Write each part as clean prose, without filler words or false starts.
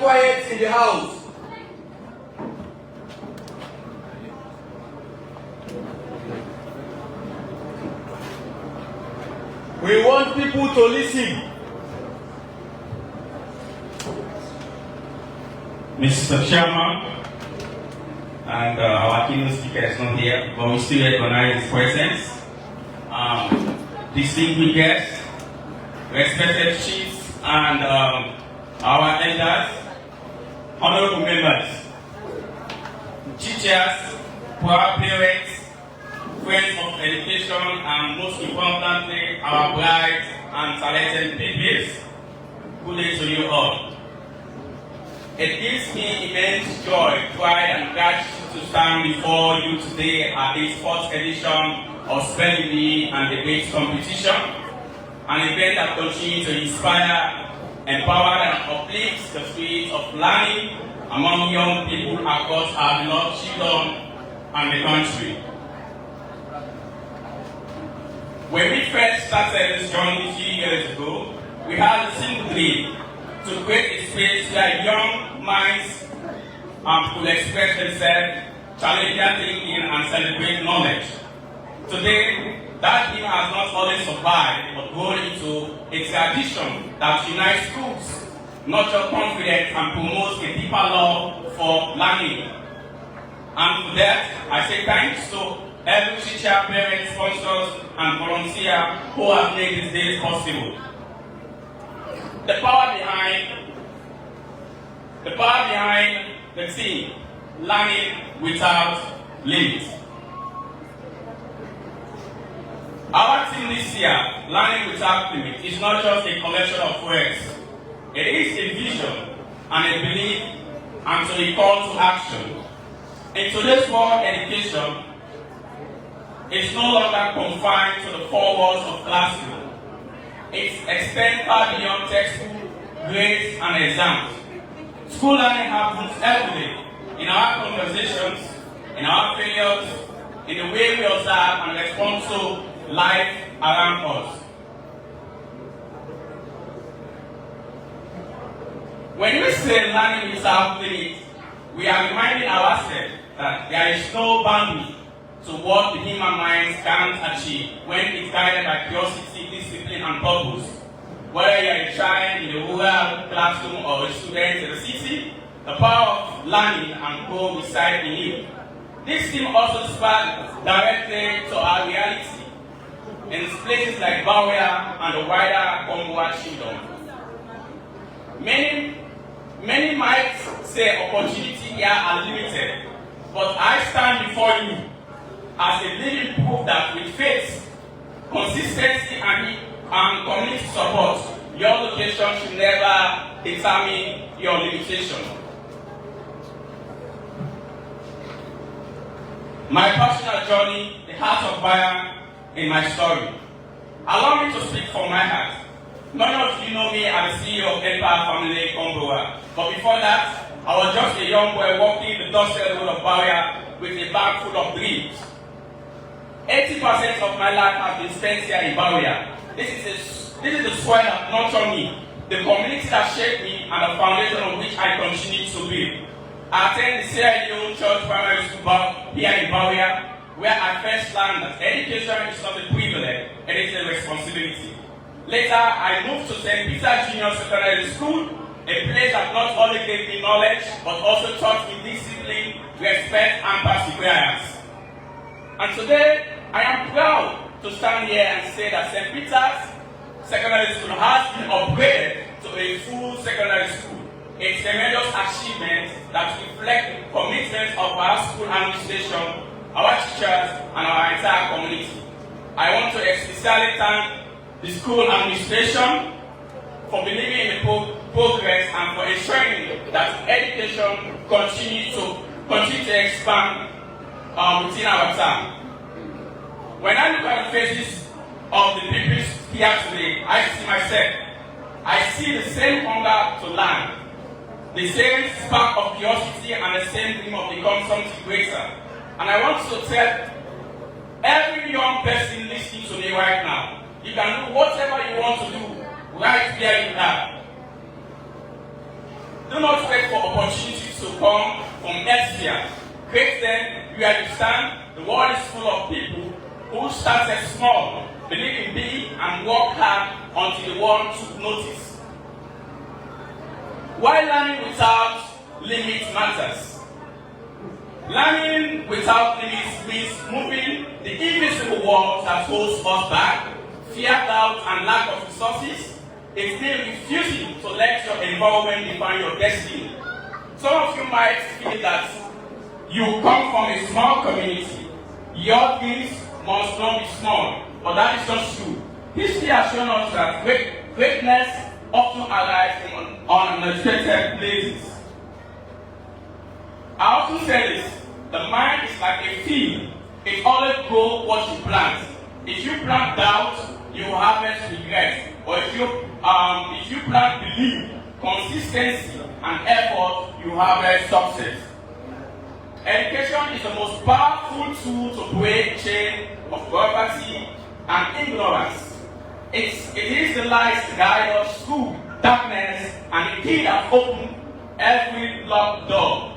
quiet in the house. We want people to listen. Mr. Chairman, and our keynote speaker is not here, but we still recognize his presence. Distinguished guests, respected chiefs, and our elders, honorable members, teachers, proud parents, friends of education, and most importantly, our bright and talented pupils. Good day to you all. It gives me immense joy, pride, and gratitude to stand before you today at this 4th edition of Spelling Bee and Debate Competition, an event that continues to inspire, empower, and uplift the spirit of learning among young people across our beloved children and the country. When we first started this journey 3 years ago, we had a single dream: to create a space where young minds could express themselves, challenge their thinking, and celebrate knowledge. Today, that dream has not only survived, but grown into a tradition that unites schools, nurtures confidence, and promotes a deeper love for learning. And for that, I say thanks to every teacher, parent, sponsors, and volunteer who have made this day possible. The power behind the team, learning without limits. Our team this year, Learning Without Limits, is not just a collection of words. It is a vision and a belief and a call to action. In today's world, education is no longer confined to the four walls of classroom. It extends far beyond textbook, grades, and exams. School learning happens every day in our conversations, in our failures, in the way we observe and respond to life around us. When we say learning without limits, we are reminding ourselves that there is no boundary to what the human mind can achieve when it's guided by curiosity, discipline, and purpose. Whether you are a child in a rural classroom or a student in the city, the power of learning and growth resides in you. This theme also speaks directly to our reality in places like Bawea and the wider Komwa Kingdom. Many might say opportunities here are limited, but I stand before you as a living proof that with faith, consistency, and community support, your location should never determine your limitation. My personal journey, the heart of Bawea, in my story. Allow me to speak from my heart. Many of you know me as the CEO of Empire Family Komboa, but before that, I was just a young boy walking the doorstep road of Bawea with a bag full of dreams. 80% of my life has been spent here in Bawea. This is the soil that nurtured me, the community that shaped me, and the foundation on which I continue to build. I attend the Sierra Leone Church Primary School here in Bawea, where I first learned that education is not a privilege, it is a responsibility. Later, I moved to St. Peter Junior Secondary School, a place that not only gave me knowledge, but also taught me discipline, respect, and perseverance. And today, I am proud to stand here and say that St. Peter's Secondary School has been upgraded to a full secondary school. A tremendous achievement that reflects the commitment of our school administration, our teachers, and our entire community. I want to especially thank the school administration for believing in the progress and for ensuring that education continue to expand within our town. When I look at the faces of the people here today, I see myself. I see the same hunger to learn, the same spark of curiosity, and the same dream of becoming something greater. And I want to tell every young person listening to me right now, you can do whatever you want to do right where you are. Do not wait for opportunities to come from elsewhere. Create them where you stand. The world is full of people who started small, believe in big, and work hard until the world took notice. While learning without limits matters. Learning without limits means moving the invisible walls that holds us back, fear, doubt, and lack of resources. It means refusing to let your environment define your destiny. Some of you might feel that you come from a small community. Your dreams must not be small, but that is not true. History has shown us that greatness often arrives in unexpected places. I often say this, the mind is like a field. It always grows what you plant. If you plant doubt, you harvest regret. Or if you plant belief, consistency, and effort, you harvest success. Education is the most powerful tool to break the chain of poverty and ignorance. It is the light that guides us through darkness and the key that opens every locked door.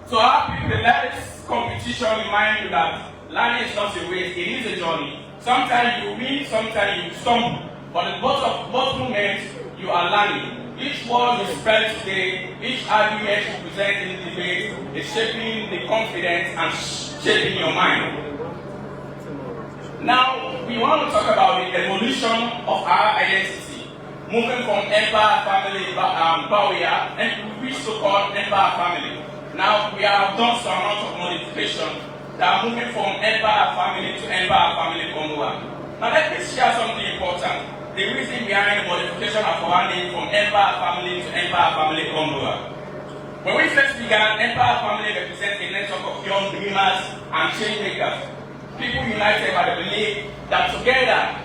So our people, let this competition remind you that learning is not a race, it is a journey. Sometimes you win, sometimes you stumble. But in both moments, you are learning. Each word you spread today, each argument you present in the debate is shaping the confidence and shaping your mind. Now, we want to talk about the evolution of our identity. Moving from Empire family barrier and we so-called Empire family. Now, we have done some amount of modification that are moving from Empire family to Empire family Congo. Now, let me share something important. The reason behind the modification of our name from Empire family to Empire family Congo. When we first began, Empire family represents a network of young dreamers and change makers. People united by the belief that together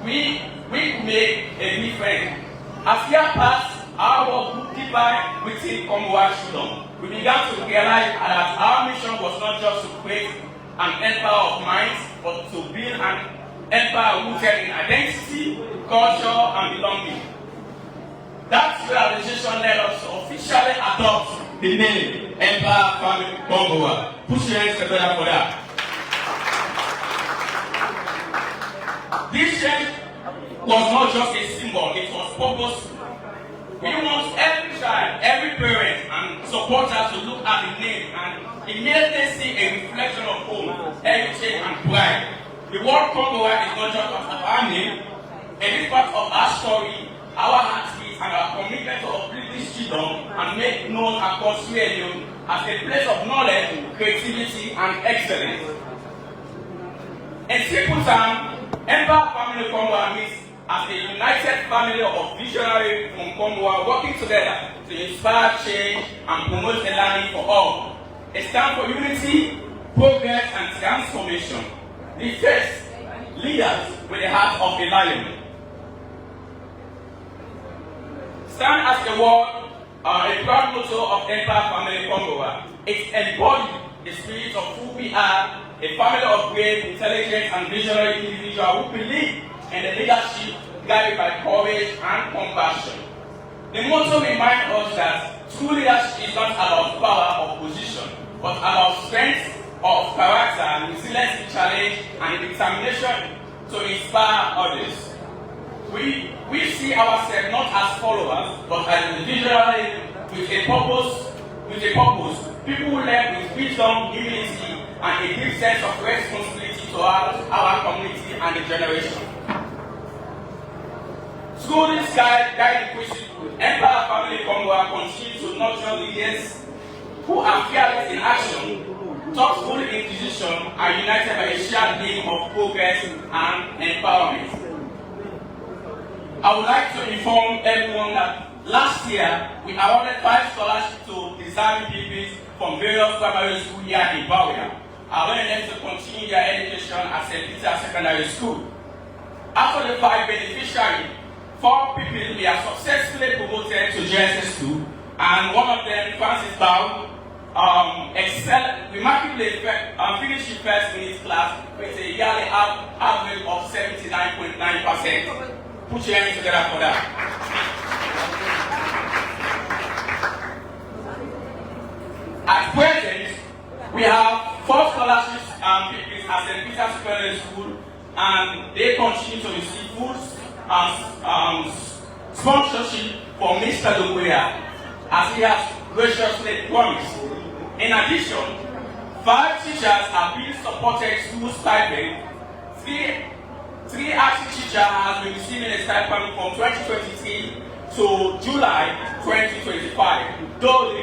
we could make a difference. As years passed, our work grew deeper within Congo children. We began to realize that our mission was not just to create an empire of minds, but to build an empire rooted in identity, culture, and belonging. That realization led us to officially adopt the name Empire Family Congo. Put your hands together for that. This change was not just a symbol, it was purposeful. We want every child, every parent, and supporter to look at the name and immediately see a reflection of home, heritage, and pride. The word Congo is not just of our name, it is part of our story, our heartbeat, and our commitment to uplift this children and make known across Sierra Leone as a place of knowledge, creativity, and excellence. In simple terms, Empire Family Congo means as a united family of visionaries from Congo working together to inspire change and promote the learning for all. It stands for unity, progress, and transformation. The first, leaders with the heart of a lion. Stand as a word, a proud motto of Empire Family Congo. It embodies the spirit of who we are, a family of brave, intelligent, and visionary individuals who believe in the leadership guided by courage and compassion. The motto reminds us that true leadership is not about power or position, but about strength of character, resilience to challenge, and determination to inspire others. We see ourselves not as followers, but as individuals with a purpose. People who live with wisdom, humility, and a deep sense of responsibility to our community and the generation. Through this guiding principle, Empire Family Congo continues to nurture leaders who are fearless in action, thoughtful in decision, and united by a shared aim of progress and empowerment. I would like to inform everyone that last year we awarded 5 scholarships to deserving pupils from various primary schools here in Bawia, allowing them to continue their education at St. Peter's Secondary School. After the 5 beneficiaries, 4 people were successfully promoted to JSS2, and one of them, Francis Bao, remarkably finished first in his class with a yearly average of 79.9%. Put your hands together for that. Mr. Lukuya, as he has graciously promised. In addition, 5 teachers are being supported through stipend. 3 acting teachers have been receiving a stipend from 2023 to July 2025. Though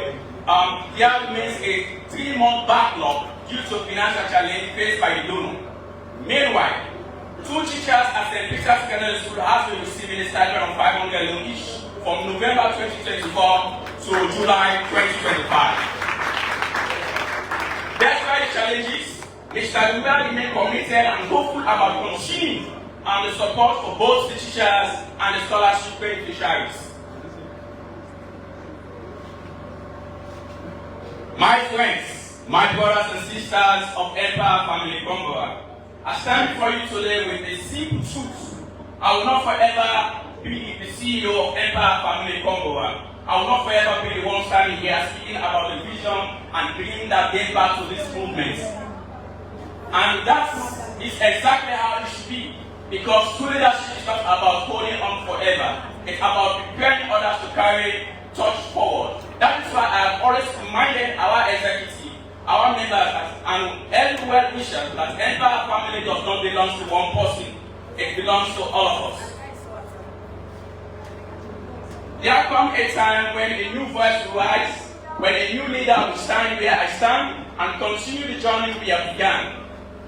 there remains a 3-month backlog due to financial challenge faced by the donor. Meanwhile, 2 teachers at St. Peter's Secondary School have been receiving a stipend of 500 alone each from November 2024 to July 2025. Despite the challenges, Mr. Lukuya remains committed and hopeful about continuing the support for both the teachers and the scholarship beneficiaries. My friends, my brothers and sisters of Empire Family Congo, I stand before you today with a simple truth. I will not forever be the CEO of Empire Family Congo. I will not forever be the one standing here speaking about the vision and bringing that game back to this movement. And that is exactly how it should be. Because true leadership is not about holding on forever. It's about preparing others to carry touch forward. That is why I have always reminded our executive, our members, and every well-wisher that Empire Family does not belong to one person. It belongs to all of us. There comes a time when a new voice will rise, when a new leader will stand where I stand and continue the journey we have begun.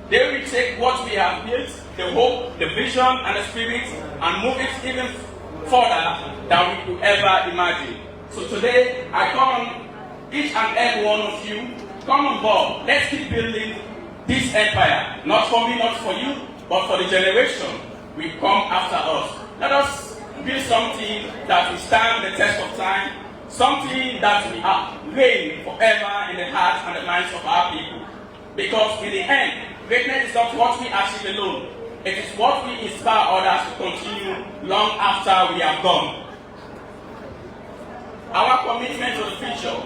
They will take what we have built, the hope, the vision, and the spirit, and move it even further than we could ever imagine. So today, I call on each and every one of you, come on board. Let's keep building this empire. Not for me, not for you, but for the generation will come after us. Let us build something that will stand the test of time, something that will reign forever in the hearts and the minds of our people. Because in the end, greatness is not what we achieve alone. It is what we inspire others to continue long after we are gone. Our commitment to the future.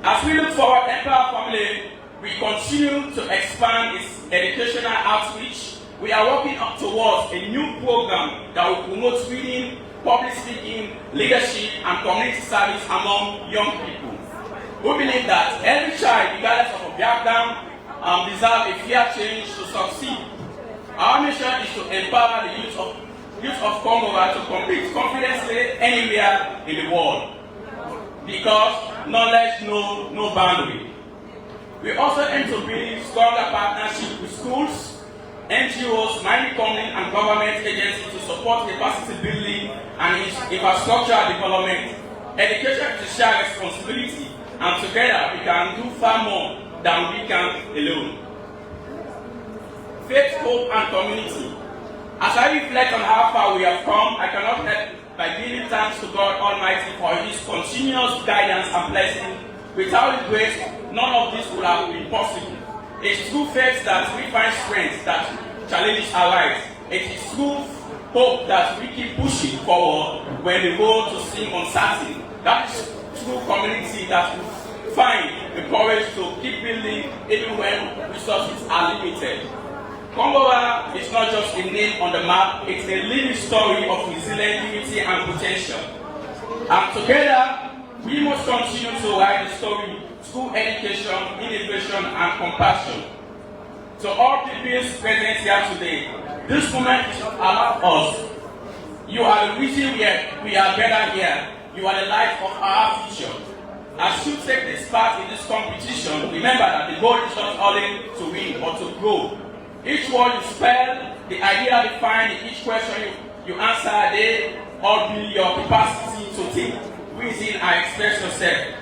As we look forward, Empire Family, we continue to expand its educational outreach. We are working up towards a new program that will promote reading, public speaking, leadership, and community service among young people. We believe that every child, regardless of a background, deserves a fair change to succeed. Our mission is to empower the youth of Congo to compete confidently anywhere in the world. Because knowledge knows no boundary. We also aim to build stronger partnerships with schools, NGOs, mining companies, and government agencies to support capacity building and infrastructure development. Education is a shared responsibility, and together we can do far more than we can alone. Faith, hope, and community. As I reflect on how far we have come, I cannot help by giving thanks to God Almighty for His continuous guidance and blessing. Without His grace, none of this would have been possible. It's through faith that we find strength that challenges arise. It is through hope that we keep pushing forward when the road to seem uncertain. That is through community that we find the courage to keep building even when resources are limited. Congo is not just a name on the map, it's a living story of resilience, unity, and potential. And together, we must continue to write the story through education, innovation, and compassion. To all people present here today, this moment is not about us. You are the reason we are gathered here. You are the light of our future. As you take this part in this competition, remember that the goal is not only to win, but to grow. Each word you spell, the idea defined in each question you answer, they all build your capacity to think, reason, and express yourself.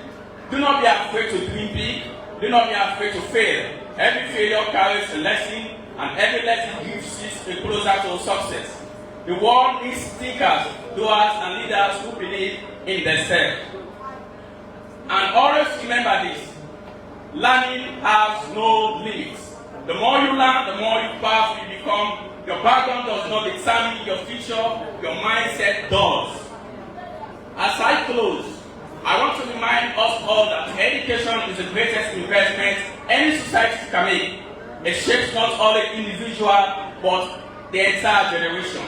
Do not be afraid to dream big. Do not be afraid to fail. Every failure carries a lesson, and every lesson gives you closer to success. The world needs thinkers, doers, and leaders who believe in themselves. And always remember this: learning has no limits. The more you learn, the more you powerful you become. Your background does not determine your future, your mindset does. As I close, I want to remind us all that education is the greatest investment any society can make. It shapes not only the individual, but the entire generation.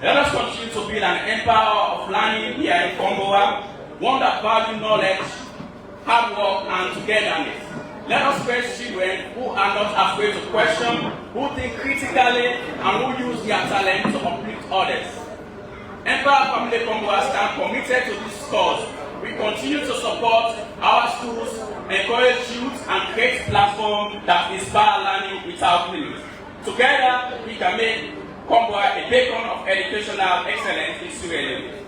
Let us continue to build an empire of learning here in Komboa, one that values knowledge, hard work, and togetherness. Let us raise children who are not afraid to question, who think critically, and who use their talent to uplift others. Empire Family Komboa stand committed to this cause. We continue to support our schools, encourage youth, and create platforms that inspire learning without limits. Together, we can make Komboa a beacon of educational excellence in Sierra Leone.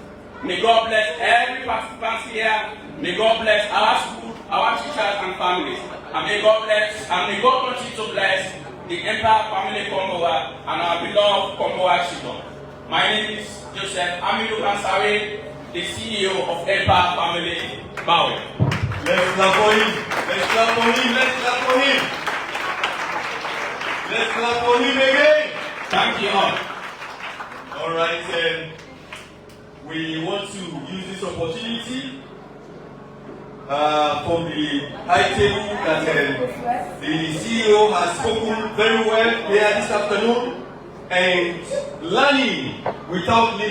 May God bless every participant here. May God bless our school, our teachers and families. And may God continue to bless the Empire Family Komboa and our beloved Komboa children. My name is Joseph Amidou Kansare, the CEO of Empire Family Maui. Let's clap for him. Let's clap for him. Let's clap for him. Let's clap for him again. Thank you all. All right. We want to use this opportunity from the high table that the CEO has spoken very well here this afternoon, and learning without